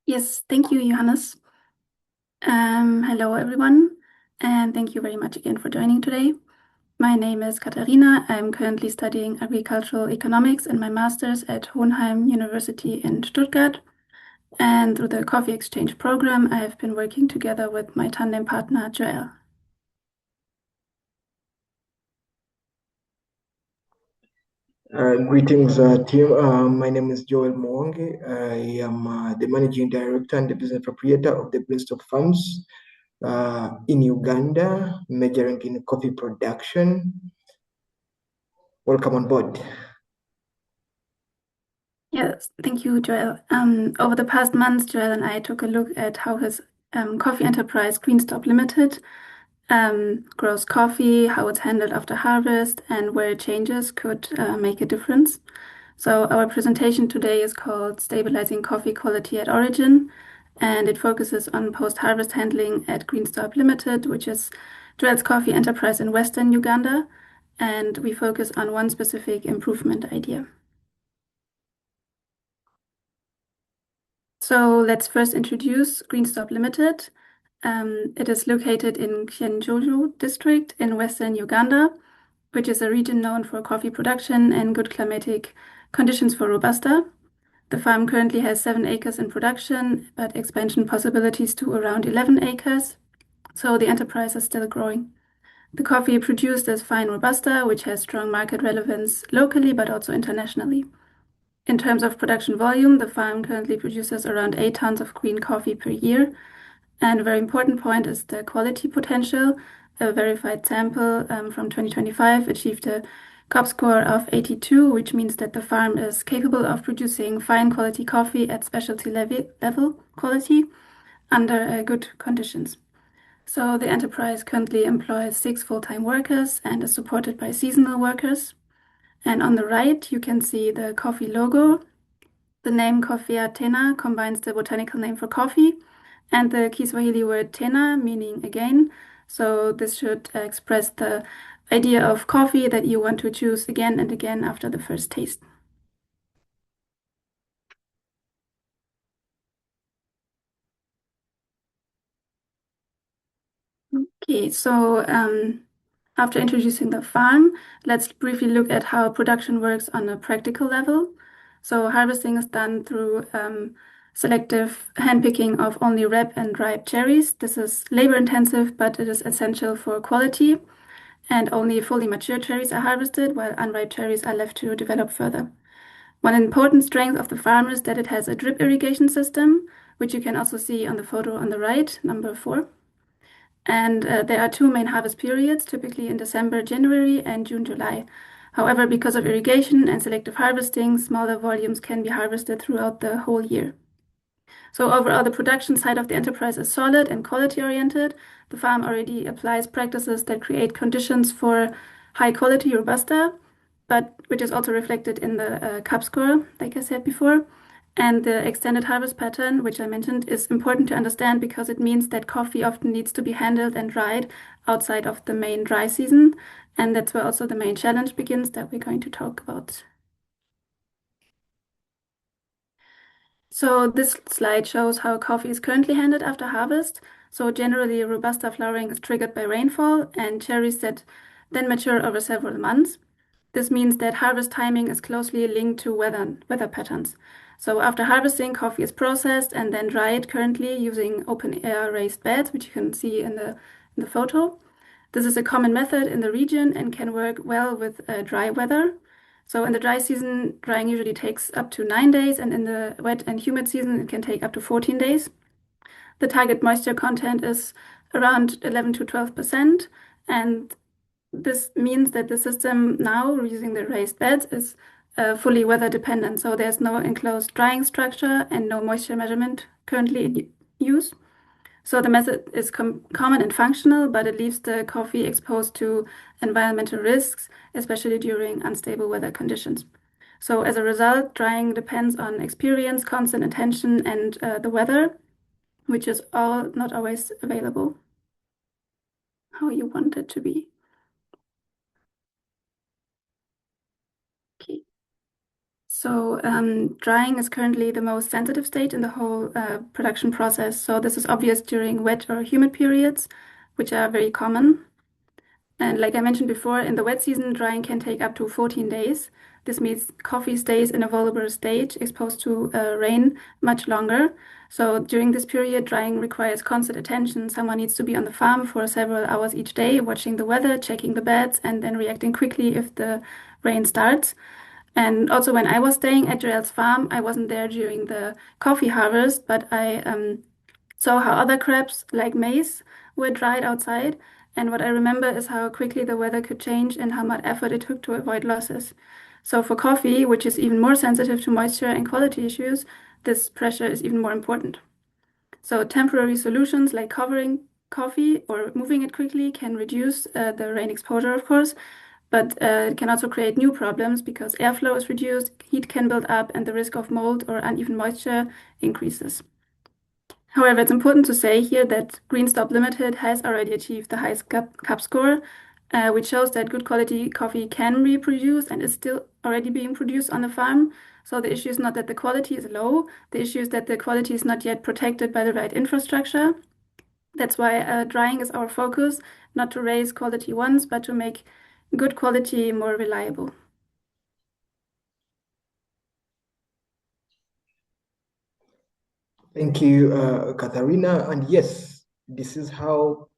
Yes, thank you, Johannes. Hello, everyone, and thank you very much again for joining today. My name is Katharina. I'm currently studying agricultural economics in my master's at Hohenheim University in Stuttgart. And through the CoffeeXchange program, I have been working together with my tandem partner, Joel. Greetings, team. My name is Joel Mwonge. I am the managing director and the business proprietor of the Greenstop Farms in Uganda, majoring in coffee production. Welcome on board. Yes, thank you, Joel. Over the past months, Joel and I took a look at how his coffee enterprise, Greenstop Limited, grows coffee, how it's handled after harvest, and where changes could make a difference. So our presentation today is called Stabilizing Coffee Quality at Origin, and it focuses on post-harvest handling at Greenstop Limited, which is Joel's coffee enterprise in Western Uganda, and we focus on one specific improvement idea. So let's first introduce Greenstop Limited. It is located in Kyenjojo District in Western Uganda, which is a region known for coffee production and good climatic conditions for Robusta. The farm currently has 7 acres in production, but expansion possibilities to around 11 acres, so the enterprise is still growing. The coffee produced is Fine Robusta, which has strong market relevance locally but also internationally. In terms of production volume, the farm currently produces around 8 tons of green coffee per year. And a very important point is the quality potential. A verified sample from 2025 achieved a COP score of 82, which means that the farm is capable of producing fine quality coffee at specialty level quality under good conditions. So the enterprise currently employs 6 full-time workers and is supported by seasonal workers. And on the right, you can see the coffee logo. The name Coffea tena combines the botanical name for coffee and the Kiswahili word tena, meaning again. So this should express the idea of coffee that you want to choose again and again after the first taste. Okay, so after introducing the farm, let's briefly look at how production works on a practical level. So harvesting is done through selective handpicking of only ripe and ripe cherries. This is labor intensive, but it is essential for quality. And only fully mature cherries are harvested, while unripe cherries are left to develop further. One important strength of the farm is that it has a drip irrigation system, which you can also see on the photo on the right, number 4. And there are 2 main harvest periods, typically in December, January, and June, July. However, because of irrigation and selective harvesting, smaller volumes can be harvested throughout the whole year. So overall, the production side of the enterprise is solid and quality-oriented. The farm already applies practices that create conditions for high-quality Robusta, but which is also reflected in the COP score, like I said before. And the extended harvest pattern, which I mentioned, is important to understand because it means that coffee often needs to be handled and dried outside of the main dry season. And that's where also the main challenge begins that we're going to talk about. So this slide shows how coffee is currently handled after harvest. So generally, Robusta flowering is triggered by rainfall and cherries that then mature over several months. This means that harvest timing is closely linked to weather patterns. So after harvesting, coffee is processed and then dried currently using open air raised beds, which you can see in the photo. This is a common method in the region and can work well with dry weather. So in the dry season, drying usually takes up to 9 days, and in the wet and humid season, it can take up to 14 days. The target moisture content is around 11 to 12%, and this means that the system now, using the raised beds, is fully weather dependent. So there's no enclosed drying structure and no moisture measurement currently in use. So the method is common and functional, but it leaves the coffee exposed to environmental risks, especially during unstable weather conditions. So as a result, drying depends on experience, constant attention, and the weather, which is all not always available how you want it to be. Okay. So drying is currently the most sensitive stage in the whole production process. So this is obvious during wet or humid periods, which are very common. And like I mentioned before, in the wet season, drying can take up to 14 days. This means coffee stays in a vulnerable stage, exposed to rain much longer. So during this period, drying requires constant attention. Someone needs to be on the farm for several hours each day, watching the weather, checking the beds, and then reacting quickly if the rain starts. And also, when I was staying at Joel's farm, I wasn't there during the coffee harvest, but I saw how other crops, like maize, were dried outside. And what I remember is how quickly the weather could change and how much effort it took to avoid losses. So, for coffee, which is even more sensitive to moisture and quality issues, this pressure is even more important. So, temporary solutions like covering coffee or moving it quickly can reduce the rain exposure, of course, but it can also create new problems because airflow is reduced, heat can build up, and the risk of mold or uneven moisture increases. However, it's important to say here that Greenstop Limited has already achieved the highest cup score, which shows that good quality coffee can be produced and is still already being produced on the farm. So the issue is not that the quality is low, the issue is that the quality is not yet protected by the right infrastructure. That's why drying is our focus, not to raise quality once, but to make good quality more reliable. Thank you, Katharina. And yes, this is how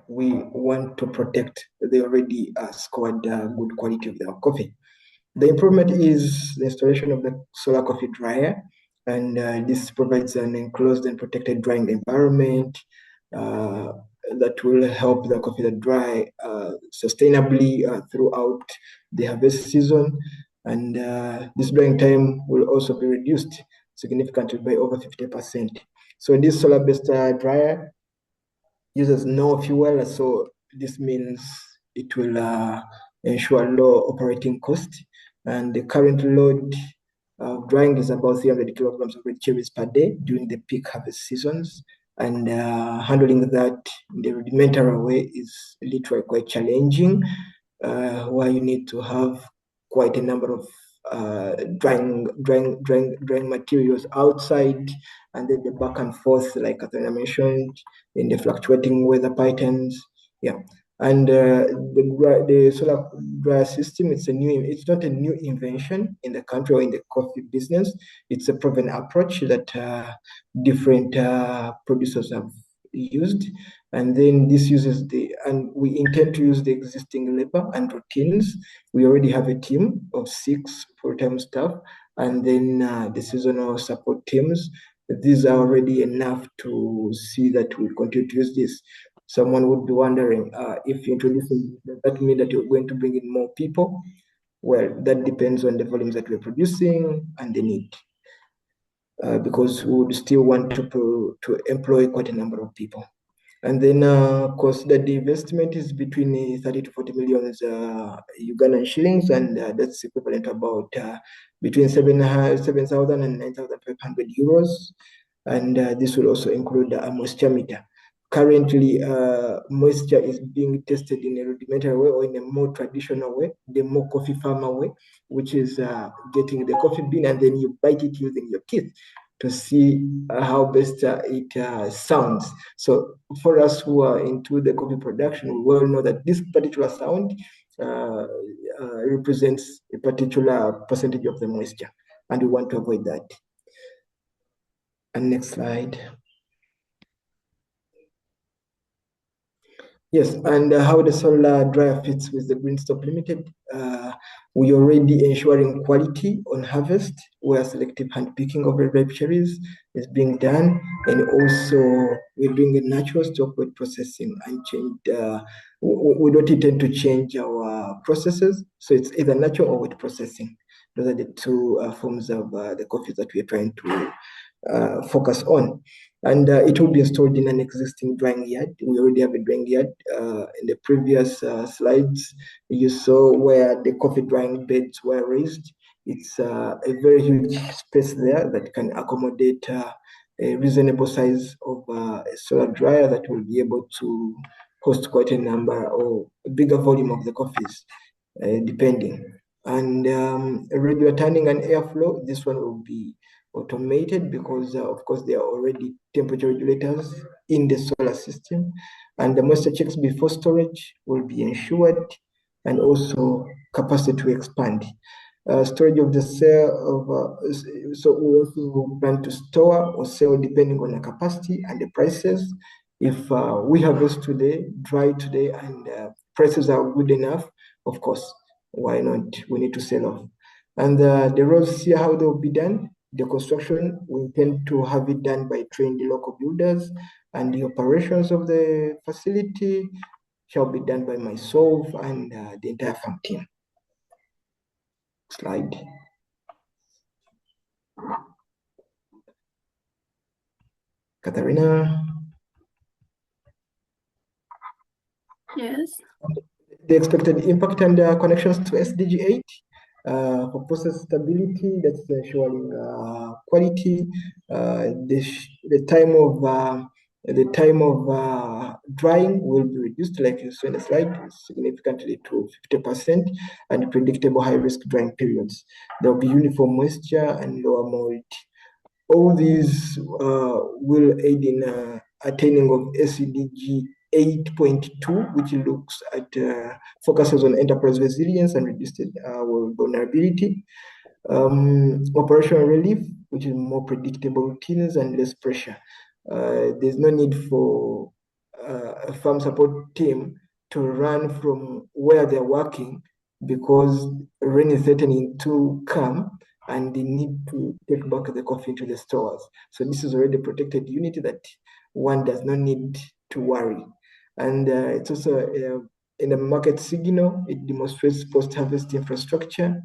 we want to protect the already scored good quality of our coffee. The improvement is the installation of the solar coffee dryer, and this provides an enclosed and protected drying environment uh, that will help the coffee to dry sustainably throughout the harvest season. And this drying time will also be reduced significantly by over 50%. So this solar-based dryer uses no fuel, so this means it will ensure low operating cost. And the current load of drying is about 300 kilograms of red cherries per day during the peak harvest seasons. And handling that in the rudimentary way is literally quite challenging, where you need to have quite a number of drying materials outside, and then the back and forth, like Katharina mentioned, in the fluctuating weather patterns. Yeah. And the solar dryer system, it's not a new invention in the country or in the coffee business. It's a proven approach that different producers have used. And then and we intend to use the existing labor and routines. We already have a team of 6 full-time staff, and then the seasonal support teams. These are already enough to see that we continue to use this. Someone would be wondering, if you're introducing, does that mean that you're going to bring in more people? Well, that depends on the volumes that we're producing and the need, because we would still want to employ quite a number of people. And then, of course, the investment is between 30 to 40 million Ugandan shillings, and that's equivalent to about between 7,000 and 9,500 euros. And this will also include a moisture meter. Currently, moisture is being tested in a rudimentary way or in a more traditional way, the more coffee farmer way, which is getting the coffee bean and then you bite it using your teeth to see how best it sounds. So for us who are into the coffee production, we well know that this particular sound represents a particular percentage of the moisture, and we want to avoid that. And next slide. Yes, and how the solar dryer fits with the Greenstop Limited. We already ensuring quality on harvest, where selective hand picking of red ripe cherries is being done, and also we're doing a natural stock weight processing and change. We don't intend to change our processes, so it's either natural or wet processing. Those are the two forms of the coffees that we are trying to focus on. And it will be installed in an existing drying yard. We already have a drying yard. In the previous slides, you saw where the coffee drying beds were raised. It's a very huge space there that can accommodate a reasonable size of a solar dryer that will be able to host quite a number or a bigger volume of the coffees, depending. And regular turning and airflow, this one will be automated because, of course, there are already temperature regulators in the solar system. And the moisture checks before storage will be ensured, and also capacity to expand. Storage of the cell so we also plan to store or sell depending on the capacity and the prices. If we harvest today, dry today, and prices are good enough, of course, why not? We need to sell off. And the roads here, how they will be done. The construction, we intend to have it done by trained local builders, and the operations of the facility shall be done by myself and the entire farm team. Slide. Katharina. Yes. The expected impact and connections to SDG 8 for process stability, that's ensuring quality. The time of drying will be reduced, like you saw in the slide, significantly to 50%, and predictable high-risk drying periods. There will be uniform moisture and lower mold. All these will aid in attaining of SDG 8.2, which looks at focuses on enterprise resilience and reduced vulnerability. Operational relief, which is more predictable routines and less pressure. There's no need for a farm support team to run from where they're working because rain is threatening to come and they need to take back the coffee into the stores. So this is already a protected unit that one does not need to worry. And it's also in the market signal, it demonstrates post-harvest infrastructure,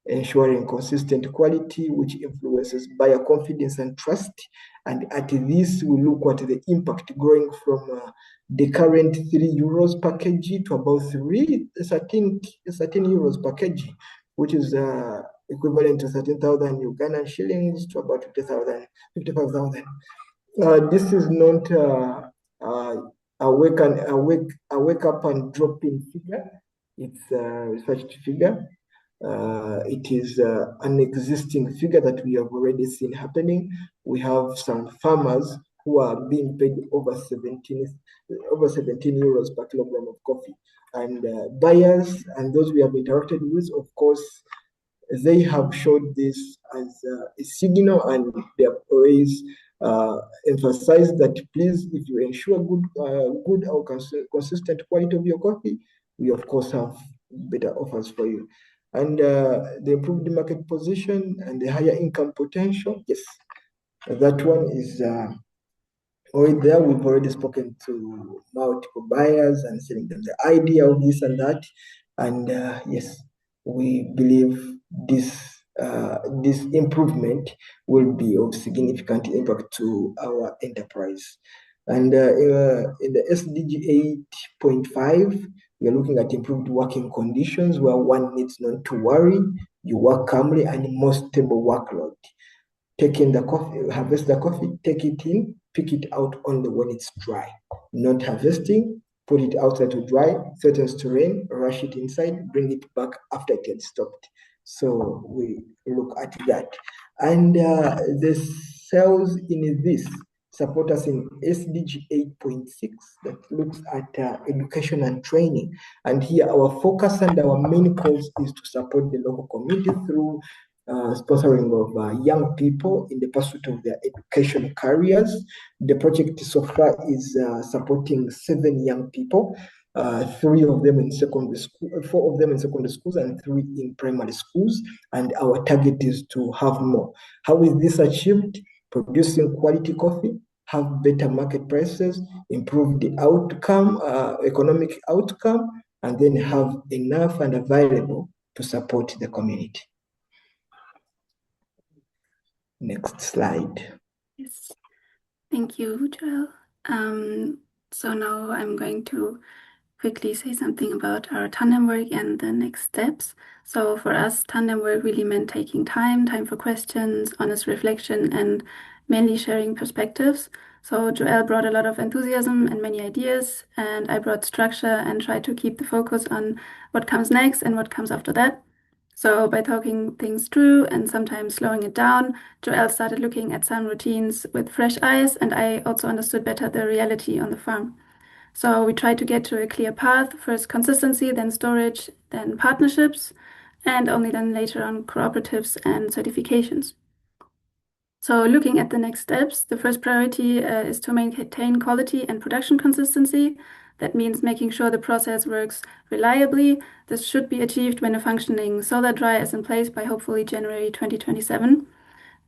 ensuring consistent quality, which influences buyer confidence and trust. And at this, we look at the impact growing from the current €3 per kg to about 13 euros per kg, which is equivalent to 13,000 Ugandan shillings to about 55,000. This is not a wake up and drop in figure. It's a researched figure. It is an existing figure that we have already seen happening. We have some farmers who are being paid over 17 euros per kilogram of coffee. And buyers and those we have interacted with, of course, they have showed this as a signal, and they have always emphasized that please, if you ensure good or consistent quality of your coffee, we of course have better offers for you. And the improved market position and the higher income potential, yes, that one is already there. We've already spoken to multiple buyers and selling them the idea of this and that. And yes, we believe this improvement will be of significant impact to our enterprise. And in the SDG 8.5, we are looking at improved working conditions where one needs not to worry, you work calmly and more stable workload. Taking the coffee, harvest the coffee, take it in, pick it out only when it's dry. Not harvesting, put it outside to dry, threatens to rain, rush it inside, bring it back after it had stopped. So we look at that. And the cells in this support us in SDG 8.6 that looks at education and training. And here our focus and our main cause is to support the local community through sponsoring of young people in the pursuit of their education careers. The project so far is supporting 7 young people, 3 of them in secondary school, 4 of them in secondary schools, and 3 in primary schools. And our target is to have more. How is this achieved? Producing quality coffee, have better market prices, improve the outcome, economic outcome, and then have enough and available to support the community. Next slide. Yes. Thank you, Joel. So now I'm going to quickly say something about our tandem work and the next steps. So for us, tandem work really meant taking time for questions, honest reflection, and mainly sharing perspectives. So Joel brought a lot of enthusiasm and many ideas, and I brought structure and tried to keep the focus on what comes next and what comes after that. So by talking things through and sometimes slowing it down, Joel started looking at some routines with fresh eyes, and I also understood better the reality on the farm. So we tried to get to a clear path, first consistency, then storage, then partnerships, and only then later on cooperatives and certifications. So looking at the next steps, the first priority is to maintain quality and production consistency. That means making sure the process works reliably. This should be achieved when a functioning solar dryer is in place by hopefully January 2027.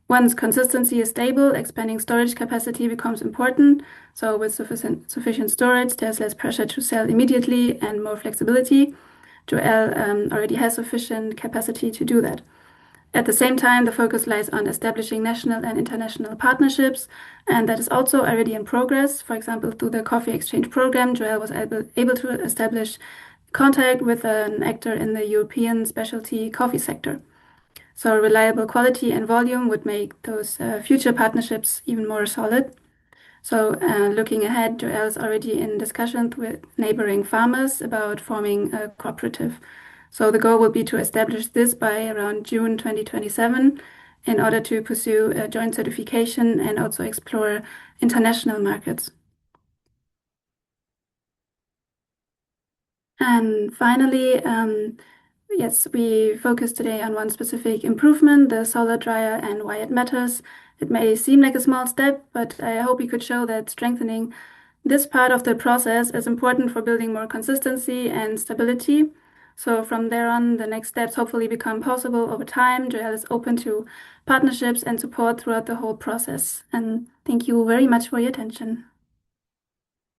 Once consistency is stable, expanding storage capacity becomes important. So with sufficient storage, there's less pressure to sell immediately and more flexibility. Joel already has sufficient capacity to do that. At the same time, the focus lies on establishing national and international partnerships, and that is also already in progress. For example, through the CoffeeXchange program, Joel was able to establish contact with an actor in the European specialty coffee sector. So reliable quality and volume would make those future partnerships even more solid. So looking ahead, Joel is already in discussions with neighboring farmers about forming a cooperative. So the goal will be to establish this by around June 2027 in order to pursue a joint certification and also explore international markets. And finally, yes, we focus today on one specific improvement, the solar dryer and why it matters. It may seem like a small step, but I hope we could show that strengthening this part of the process is important for building more consistency and stability. So from there on, the next steps hopefully become possible over time. Joel is open to partnerships and support throughout the whole process. And thank you very much for your attention.